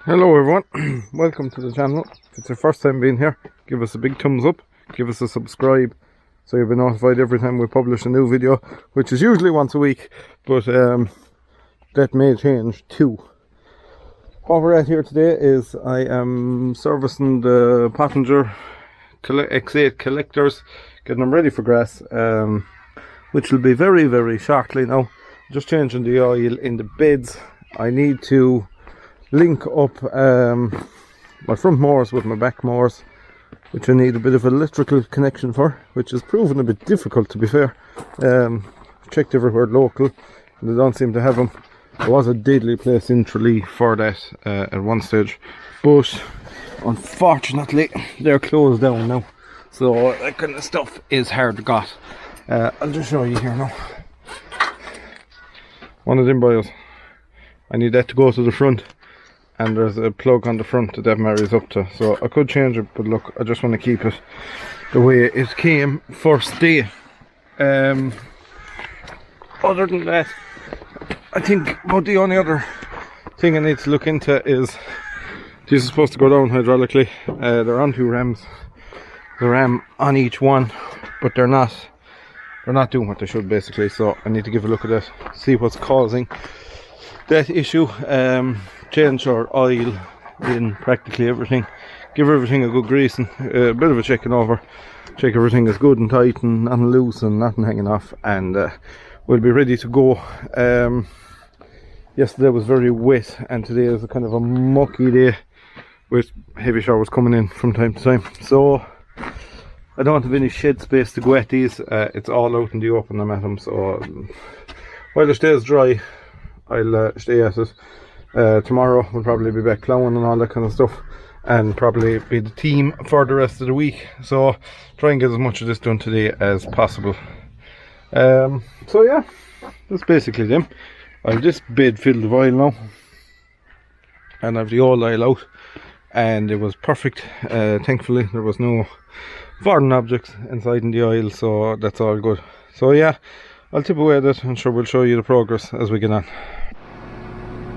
Hello everyone, welcome to the channel. If it's your first time being here, give us a big thumbs up, give us a subscribe so you'll be notified every time we publish a new video, which is usually once a week, but that may change too. What we're at here today is I am servicing the pottinger X8 collectors, getting them ready for grass, which will be very shortly now. Just changing the oil in the beds. I need to link up my front mowers with my back mowers, which I need a bit of electrical connection for, which has proven a bit difficult, to be fair. Checked everywhere local and they don't seem to have them. There was a deadly place in Tralee for that at one stage, but unfortunately they're closed down now, so that kind of stuff is hard to get. I'll just show you here now. One of them boys, I need that to go to the front, and there's a plug on the front that marries up to, so I could change it, but look, I just want to keep it the way it came first day. Other than that, I think about the only other thing I need to look into is these are supposed to go down hydraulically. They're on two rams, the ram on each one, but they're not doing what they should basically, so I need to give a look at that, see what's causing that issue. Change our oil in practically everything, give everything a good greasing, a bit of a checking over, check everything is good and tight and nothing loose and nothing hanging off, and we'll be ready to go. Yesterday was very wet and today is a kind of a mucky day with heavy showers coming in from time to time, so I don't have any shed space to go at these. It's all out in the open I'm at them, so while it stays dry I'll stay at it. Tomorrow we'll probably be back ploughing and all that kind of stuff, and probably be the team for the rest of the week, so try and get as much of this done today as possible. So yeah, that's basically them. I have this bed filled with oil now, and I have the old oil out, and it was perfect. Thankfully there was no foreign objects inside in the oil, so that's all good. So yeah, I'll tip away at it and sure we'll show you the progress as we get on.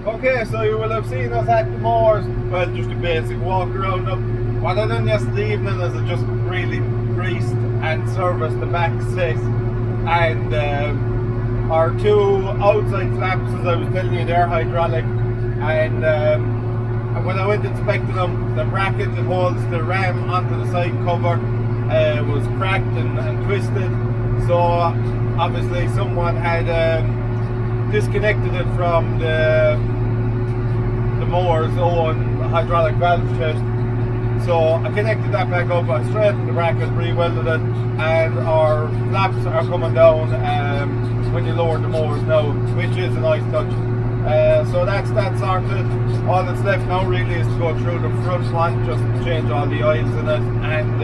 Okay, so you will have seen us at the mowers, well, just a basic walk around up. What I done yesterday evening is I just really greased and serviced the back set, and our two outside flaps, as I was telling you, they're hydraulic, and when I went inspecting them, the bracket that holds the ram onto the side cover was cracked and twisted, so obviously someone had disconnected it from the mower's own hydraulic valve chest. So I connected that back up, I straightened the bracket, re-welded it, and our flaps are coming down when you lower the mowers now, which is a nice touch. So that's that sorted. All that's left now really is to go through the front one, just change all the oils in it, and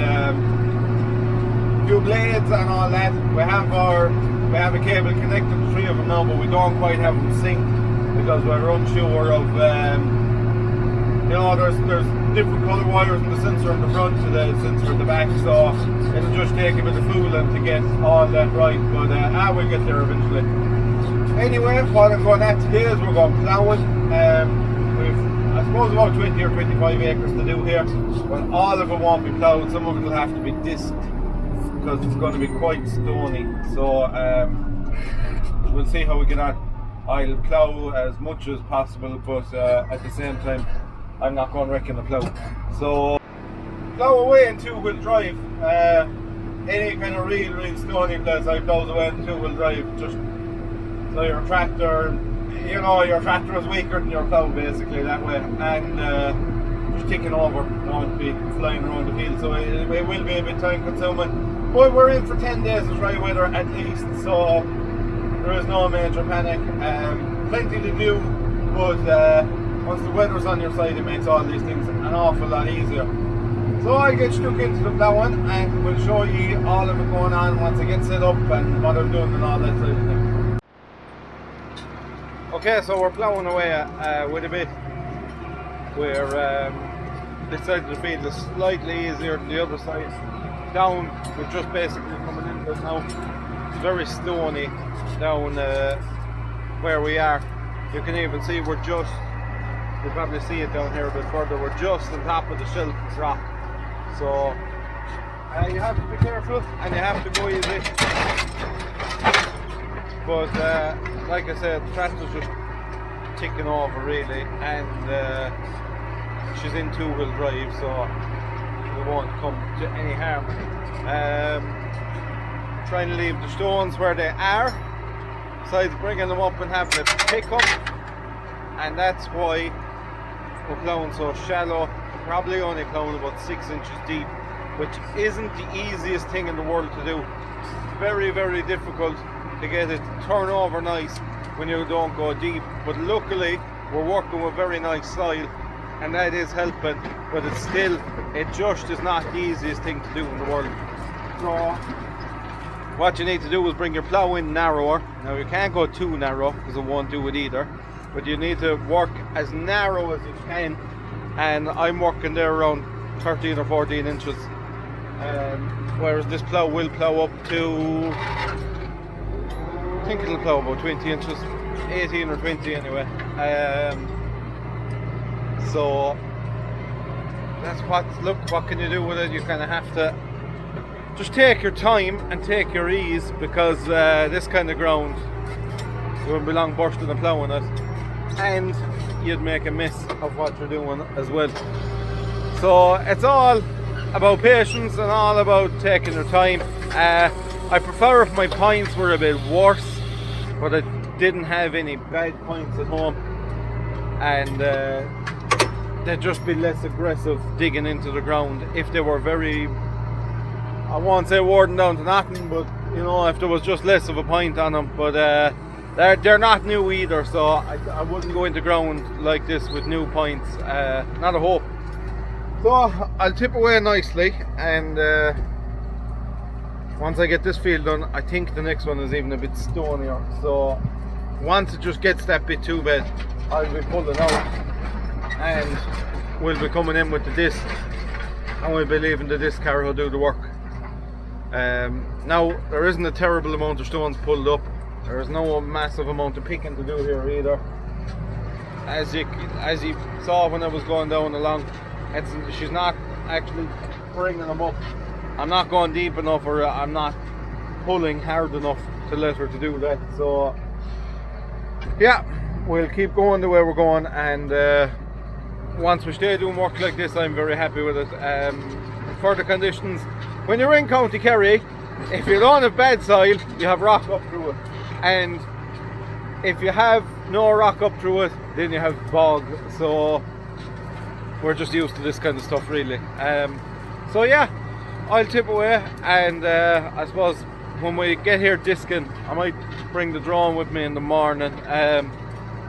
few blades and all that. We have a cable connected to three of them now, but we don't quite have them synced because we're unsure of, you know, there's different colour wires in the sensor in the front to the sensor in the back, so it'll just take a bit of fooling to get all that right, but we'll get there eventually. Anyway, what I'm going at today is we're going ploughing. We've, I suppose, about 20 or 25 acres to do here, but all of it won't be ploughed. Some of it will have to be disked because it's going to be quite stony, so we'll see how we get on. I'll plough as much as possible, but at the same time I'm not going wrecking the plough. So plough away in two-wheel drive. Any kind of real stony place I plough away in two-wheel drive, just so your tractor, you know, your tractor is weaker than your plough basically that way, and just ticking over, don't be flying around the field, so it will be a bit time consuming. But we're in for 10 days of dry weather at least, so there is no major panic. Plenty to do, but once the weather's on your side it makes all these things an awful lot easier. So I'll get stuck into the ploughing and we'll show you all of it going on once I get set up and what I'm doing and all that sort of thing. Okay, so we're ploughing away with a bit. This side of the field is slightly easier than the other side. Down, we're just basically coming into it now. It's very stony down where we are. You can even see we're just you'll probably see it down here a bit further. We're just on top of the Shelton's rock, so you have to be careful and you have to go easy. But like I said, the tractor's just ticking over really, and she's in two-wheel drive, so we won't come to any harm. Trying to leave the stones where they are, besides bringing them up and having a pick up, and that's why we're ploughing so shallow, probably only ploughing about 6 inches deep, which isn't the easiest thing in the world to do. Very, very difficult to get it to turn over nice when you don't go deep, but luckily we're working with very nice soil, and that is helping, but it's still, it just is not the easiest thing to do in the world. So what you need to do is bring your plough in narrower. Now you can't go too narrow because it won't do it either, but you need to work as narrow as you can, and I'm working there around 13 or 14 inches, whereas this plough will plough up to, I think it'll plough about 20 inches, 18 or 20 anyway. So that's what can you do with it? You kind of have to just take your time and take your ease, because this kind of ground, you wouldn't be long bursting and ploughing it, and you'd make a mess of what you're doing as well. So it's all about patience and all about taking your time. I prefer if my points were a bit worse, but I didn't have any bad points at home, and they'd just be less aggressive digging into the ground. If they were very, I won't say worn down to nothing, but you know, if there was just less of a point on them. But they're not new either, so I wouldn't go into ground like this with new points, not a hope. So I'll tip away nicely, and once I get this field done, I think the next one is even a bit stonier. So once it just gets that bit too bad, I'll be pulling out, and we'll be coming in with the disc, and we'll be leaving the disc carrier do the work. Now there isn't a terrible amount of stones pulled up. There is no massive amount of picking to do here either. As you saw when I was going down along, she's not actually bringing them up. I'm not going deep enough, or I'm not pulling hard enough to let her to do that. So yeah, we'll keep going the way we're going, and once we stay doing work like this, I'm very happy with it. For the conditions, when you're in County Kerry, if you don't have bad soil, you have rock up through it, and if you have no rock up through it, then you have bog. So we're just used to this kind of stuff really. So yeah, I'll tip away, and I suppose when we get here disking, I might bring the drone with me in the morning. I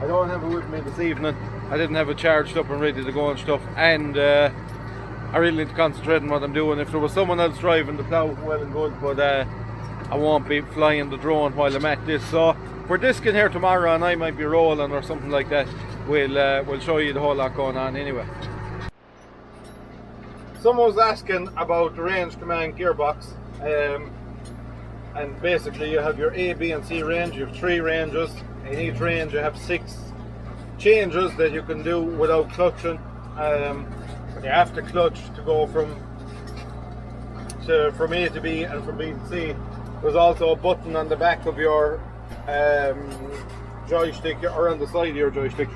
don't have it with me this evening. I didn't have it charged up and ready to go and stuff, and I really need to concentrate on what I'm doing. If there was someone else driving the plough, well and good, but I won't be flying the drone while I'm at this. So if we're disking here tomorrow and I might be rolling or something like that, we'll show you the whole lot going on anyway. Someone was asking about the range command gearbox, and basically you have your A, B and C range. You have 3 ranges. In each range you have 6 changes that you can do without clutching. You have to clutch to go from A to B and from B to C. There's also a button on the back of your joystick, or on the side of your joystick.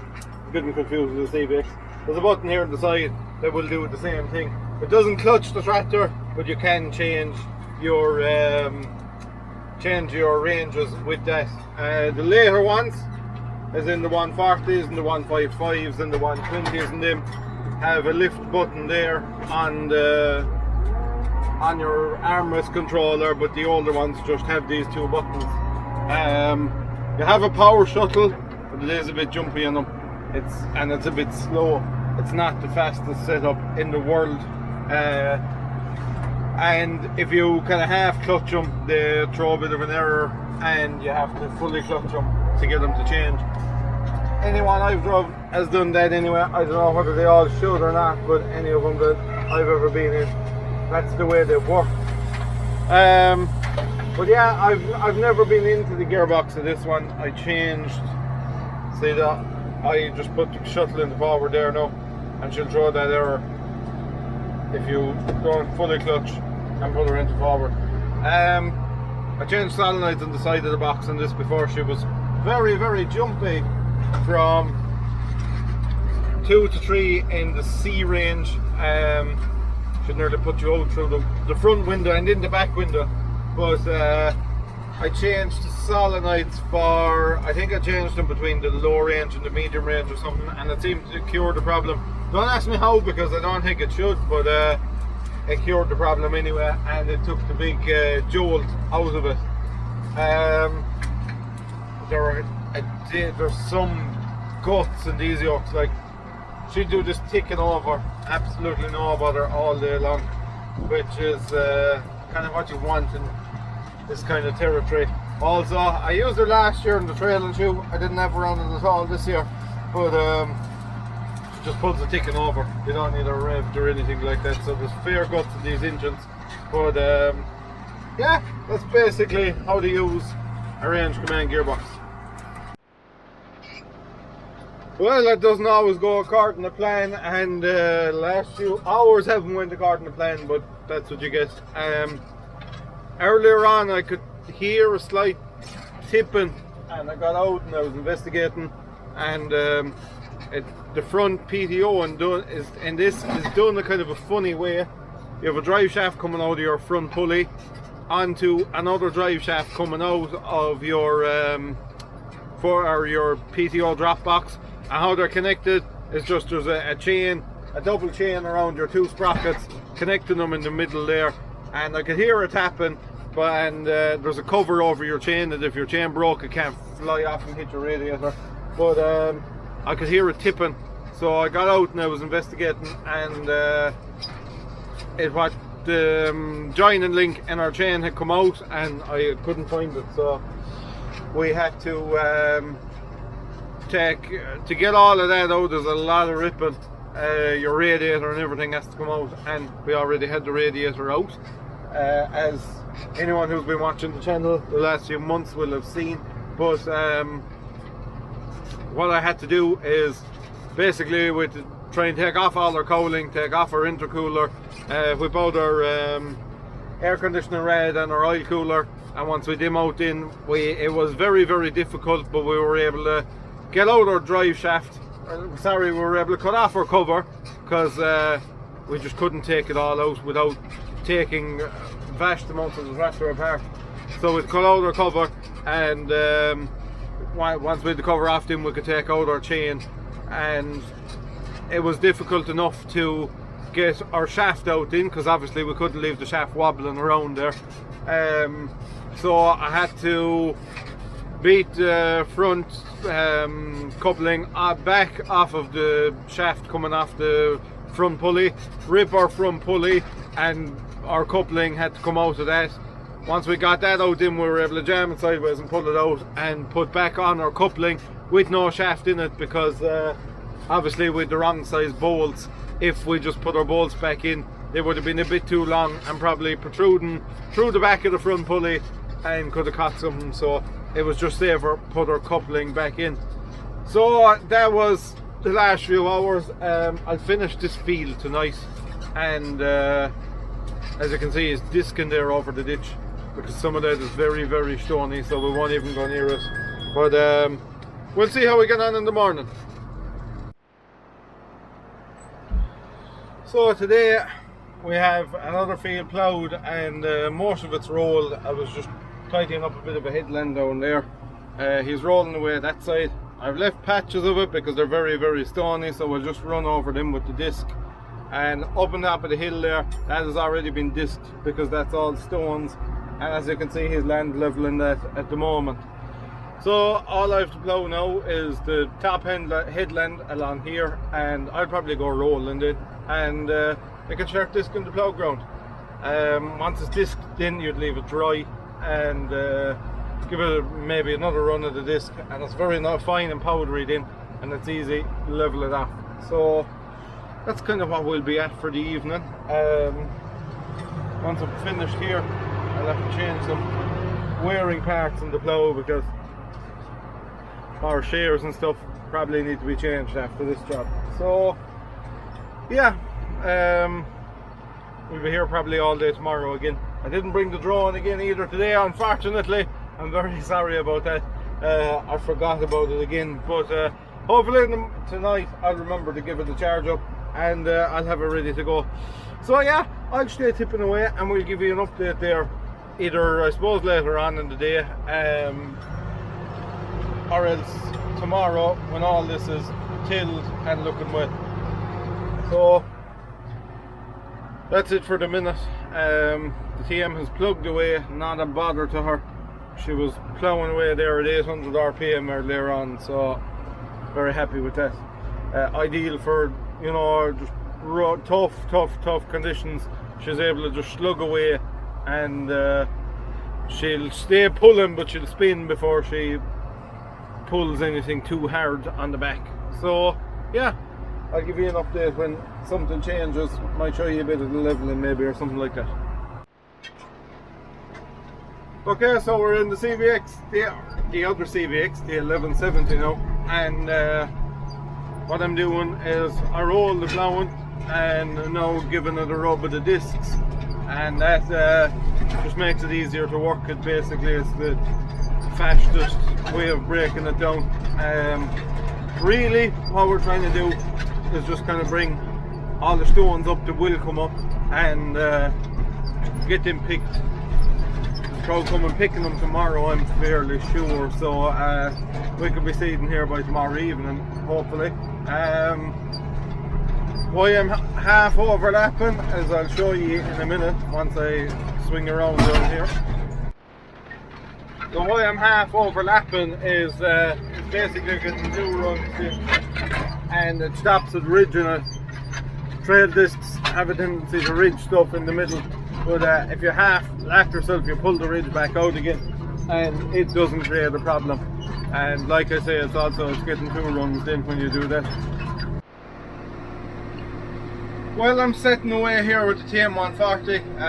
I'm getting confused with the CVX. There's a button here on the side that will do the same thing. It doesn't clutch the tractor, but you can change your ranges with that. The later ones, as in the 140s and the 155s and the 120s, and them have a lift button there on your armrest controller, but the older ones just have these 2 buttons. You have a power shuttle, but it is a bit jumpy on them. It's a bit slow. It's not the fastest setup in the world. And if you kind of half clutch them, they throw a bit of an error, and you have to fully clutch them to get them to change. Anyone I've drove has done that anyway. I don't know whether they all should or not, but any of them that I've ever been in, that's the way they work. But yeah, I've never been into the gearbox of this one. I changed, see, the I just put the shuttle in the forward there now, and she'll throw that error if you don't fully clutch and put her into forward. I changed solenoids on the side of the box on this before. She was very jumpy from 2 to 3 in the C range. Should nearly put you out through the front window and in the back window, but I changed the solenoids for, I think I changed them between the low range and the medium range or something, and it seemed to cure the problem. Don't ask me how, because I don't think it should, but it cured the problem anyway, and it took the big jolt out of it. There's some guts in these yokes, like she'd do this ticking over, absolutely no bother all day long, which is kind of what you want in this kind of territory. Also, I used her last year in the trailing shoe. I didn't have her on it at all this year, but she just pulls the ticking over. You don't need a revved or anything like that, so there's fair guts in these engines. But yeah, that's basically how to use a range command gearbox. Well, that doesn't always go according to plan, and last few hours haven't went according to plan, but that's what you get. Earlier on I could hear a slight tipping, and I got out and I was investigating, and the front PTO and this is done a kind of a funny way. You have a drive shaft coming out of your front pulley onto another drive shaft coming out of your your PTO drop box, and how they're connected is just there's a chain, a double chain around your two sprockets, connecting them in the middle there. And I could hear it tapping, and there's a cover over your chain that if your chain broke it can't fly off and hit your radiator, but I could hear it tipping, so I got out and I was investigating, and the joining link in our chain had come out and I couldn't find it, so we had to to get all of that out. There's a lot of ripping. Your radiator and everything has to come out, and we already had the radiator out, as anyone who's been watching the channel the last few months will have seen. But what I had to do is basically try and take off all our cowling, take off our intercooler, whip out our air conditioning rad and our oil cooler, and once we demote in, it was very difficult, but we were able to get out our drive shaft. Sorry, we were able to cut off our cover, because we just couldn't take it all out without taking vast amounts of the tractor apart. So we cut out our cover, and once we had the cover off, then we could take out our chain, and it was difficult enough to get our shaft out in, because obviously we couldn't leave the shaft wobbling around there. So I had to beat the front coupling back off of the shaft coming off the front pulley, rip our front pulley, and our coupling had to come out of that. Once we got that out, then we were able to jam it sideways and pull it out and put back on our coupling with no shaft in it, because obviously with the wrong size bolts, if we just put our bolts back in, they would have been a bit too long and probably protruding through the back of the front pulley and could have caught something. So it was just safer put our coupling back in. So that was the last few hours. I'll finish this field tonight, and as you can see, it's disking there over the ditch, because some of that is very stony, so we won't even go near it. But we'll see how we get on in the morning. So today we have another field ploughed, and most of it's rolled. I was just tidying up a bit of a headland down there. He's rolling away that side. I've left patches of it because they're very stony, so we'll just run over them with the disc. And up on top of the hill there, that has already been disked, because that's all stones, and as you can see, he's land leveling that at the moment. So all I have to plough now is the top headland along here, and I'll probably go rolling it, and I can start disking the plough ground. Once it's disked, then you'd leave it dry and give it maybe another run of the disc, and it's very fine and powdery then, and it's easy to level it off. So that's kind of what we'll be at for the evening. Once I'm finished here, I'll have to change some wearing parts in the plough, because our shears and stuff probably need to be changed after this job. So yeah, we'll be here probably all day tomorrow again. I didn't bring the drone again either today, unfortunately. I'm very sorry about that. I forgot about it again, but hopefully tonight I'll remember to give it a charge up, and I'll have it ready to go. So yeah, I'll stay tipping away and we'll give you an update there, either I suppose later on in the day, or else tomorrow when all this is tilled and looking wet. So that's it for the minute. The TM has plugged away, not a bother to her. She was ploughing away there at 800 RPM earlier on, so very happy with that. Ideal for, you know, just tough conditions. She's able to just slug away, and she'll stay pulling, but she'll spin before she pulls anything too hard on the back. So yeah, I'll give you an update when something changes. Might show you a bit of the leveling maybe, or something like that. Okay, so we're in the CVX, the other CVX, the 1170 now, and what I'm doing is I roll the ploughing and now giving it a rub of the discs, and that just makes it easier to work it. Basically, it's the fastest way of breaking it down. Really, what we're trying to do is just kind of bring all the stones up that will come up and get them picked. I'll come and picking them tomorrow, I'm fairly sure, so we could be seeding here by tomorrow evening, hopefully. Why I'm half overlapping, as I'll show you in a minute once I swing around down here. So why I'm half overlapping is it's basically getting two runs in, and it stops at ridging it. Trail discs have a tendency to ridge stuff in the middle, but if you half lap yourself, you pull the ridge back out again, and it doesn't create a problem. And like I say, it's getting two runs in when you do that. Well, I'm setting away here with the TM140.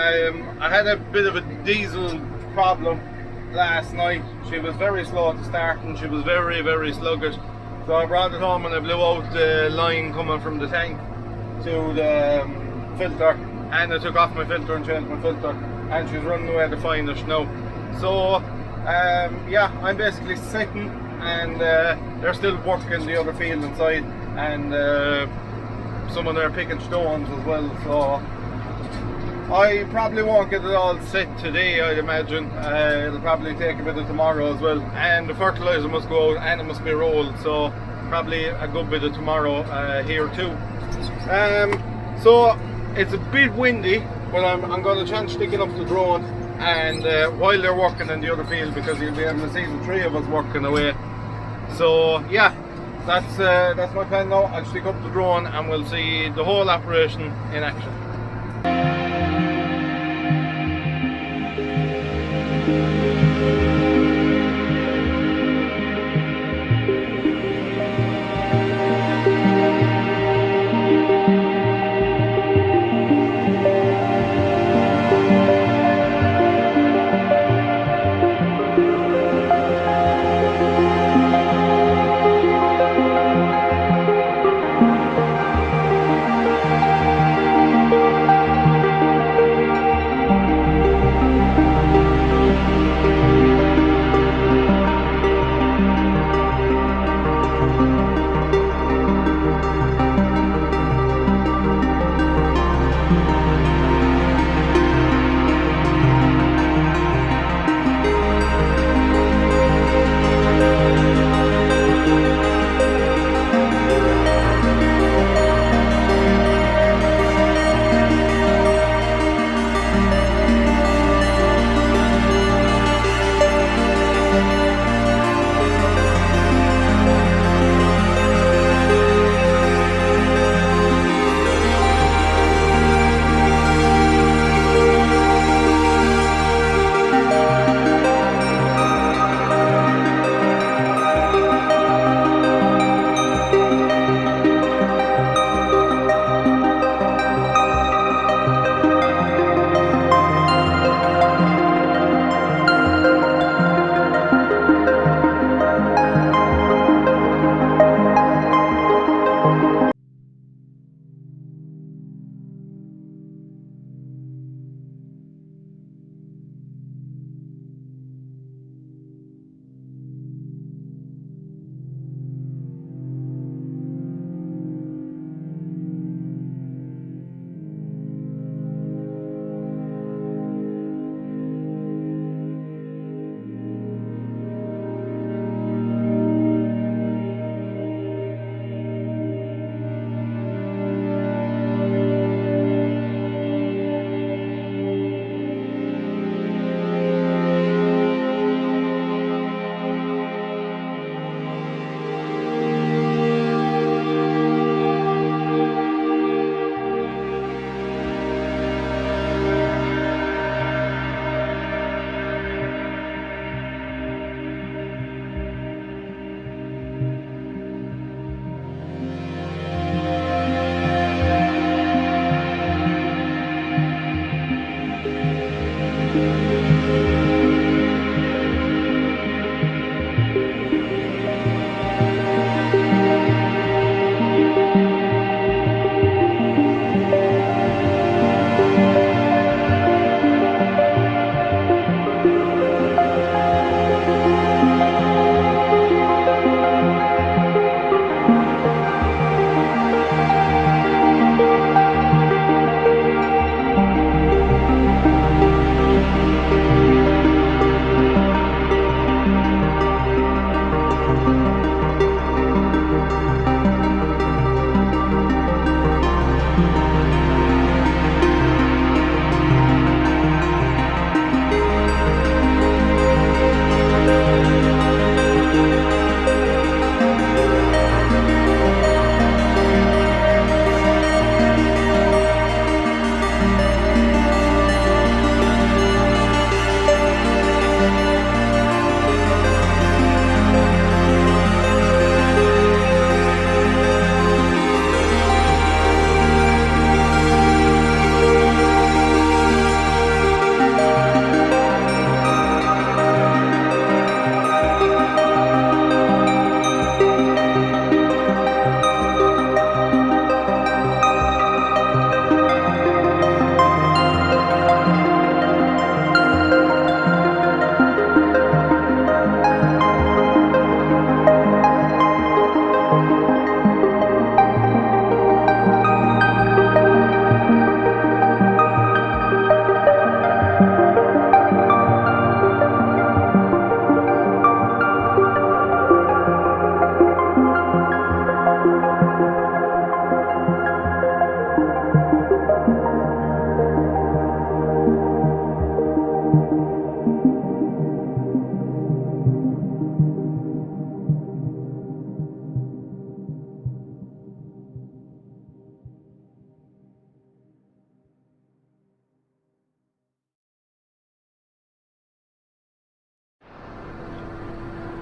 I had a bit of a diesel problem last night. She was very slow to start and she was very sluggish. So I brought it home and I blew out the line coming from the tank to the filter, and I took off my filter and changed my filter, and she's running away to finish now. So yeah, I'm basically sitting, and they're still working the other field inside, and someone there picking stones as well. So I probably won't get it all set today, I'd imagine. It'll probably take a bit of tomorrow as well, and the fertilizer must go out and it must be rolled, so probably a good bit of tomorrow here too. So it's a bit windy, but I'm going to chance sticking up the drone, and while they're working in the other field, because you'll be able to see the three of us working away. So yeah, that's my plan now. I'll stick up the drone and we'll see the whole operation in action.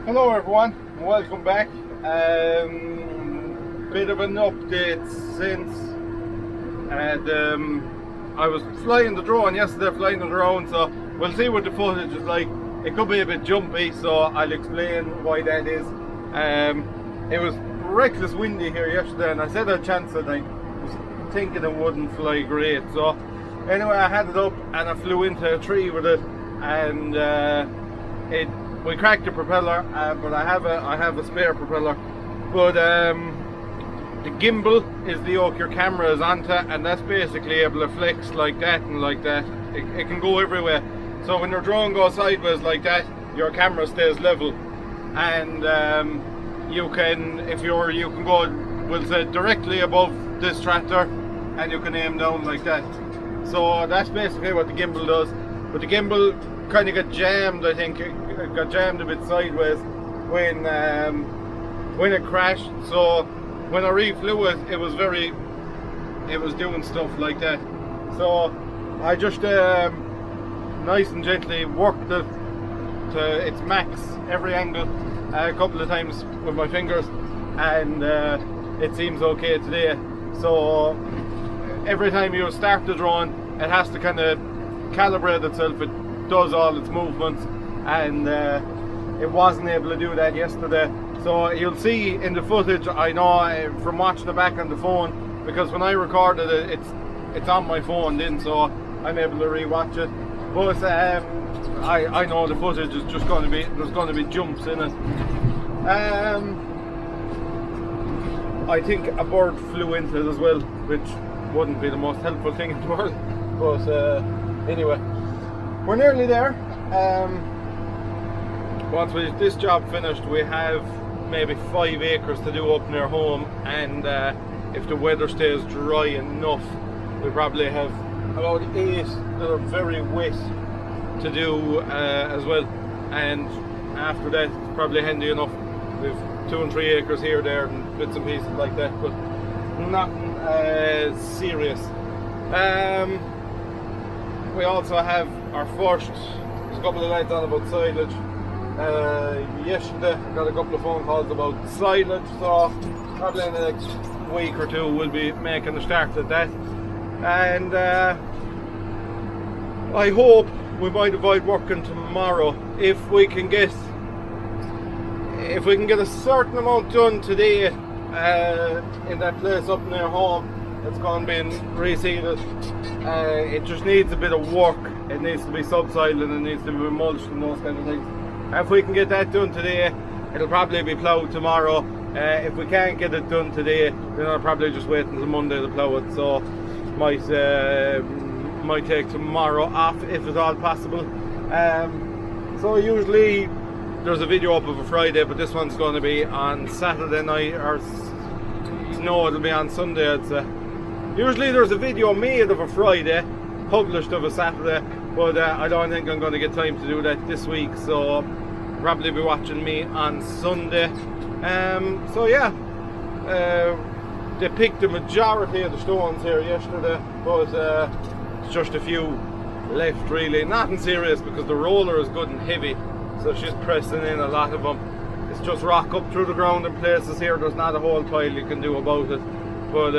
Hello everyone, welcome back. Bit of an update since I was flying the drone yesterday, so we'll see what the footage is like. It could be a bit jumpy, so I'll explain why that is. It was reckless windy here yesterday, and I said I'd chance it. I was thinking it wouldn't fly great, so anyway I had it up and I flew into a tree with it, and we cracked the propeller, but I have a spare propeller. But the gimbal is the yoke your camera is onto, and that's basically able to flex like that and like that. It can go everywhere. So when your drone goes sideways like that, your camera stays level, and you can go, we'll say, directly above this tractor, and you can aim down like that. So that's basically what the gimbal does. But the gimbal kind of got jammed. I think it got jammed a bit sideways when it crashed. So when I reflew it, it was doing stuff like that. So I just nice and gently worked it to its max, every angle, a couple of times with my fingers, and it seems okay today. So every time you start the drone, it has to kind of calibrate itself. It does all its movements, and it wasn't able to do that yesterday. So you'll see in the footage, I know from watching it back on the phone, because when I recorded it, it's on my phone then, so I'm able to re-watch it. But I know the footage is just going to be, there's going to be jumps in it. I think a bird flew into it as well, which wouldn't be the most helpful thing in the world. But anyway, we're nearly there. Once this job finished, we have maybe 5 acres to do up near home, and if the weather stays dry enough, we probably have about 8 that are very wet to do as well. And after that, it's probably handy enough. We've 2 and 3 acres here, there, and bits and pieces like that, but nothing serious. We also have our first, there's a couple of lads on about silage. Yesterday I got a couple of phone calls about silage, so probably in the next week or 2 we'll be making a start at that. And I hope we might avoid working tomorrow if we can get a certain amount done today in that place up near home. It's going to be reseeded. It just needs a bit of work. It needs to be subsoiled, and it needs to be mulched and those kind of things. If we can get that done today, it'll probably be ploughed tomorrow. If we can't get it done today, then I'll probably just wait until Monday to plough it. So might take tomorrow off if at all possible. So usually there's a video up of a Friday, but this one's going to be on Saturday night, or no, it'll be on Sunday, I'd say. Usually there's a video made of a Friday, published of a Saturday, but I don't think I'm going to get time to do that this week, so probably be watching me on Sunday. So yeah, they picked the majority of the stones here yesterday, but it's just a few left really. Nothing serious, because the roller is good and heavy, so she's pressing in a lot of them. It's just rock up through the ground in places here. There's not a whole pile you can do about it, but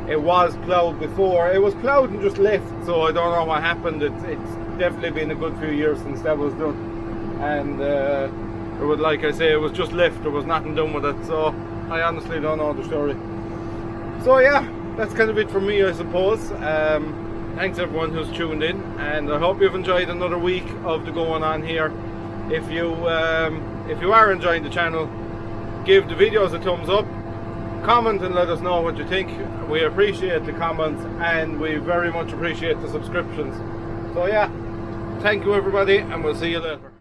it was ploughed before. It was ploughed and just left, so I don't know what happened. It's definitely been a good few years since that was done, and it was, like I say, it was just left. There was nothing done with it, so I honestly don't know the story. So yeah, that's kind of it from me, I suppose. Thanks everyone who's tuned in, and I hope you've enjoyed another week of the going on here. If you are enjoying the channel, give the videos a thumbs up, comment and let us know what you think. We appreciate the comments, and we very much appreciate the subscriptions. So yeah, thank you everybody, and we'll see you later.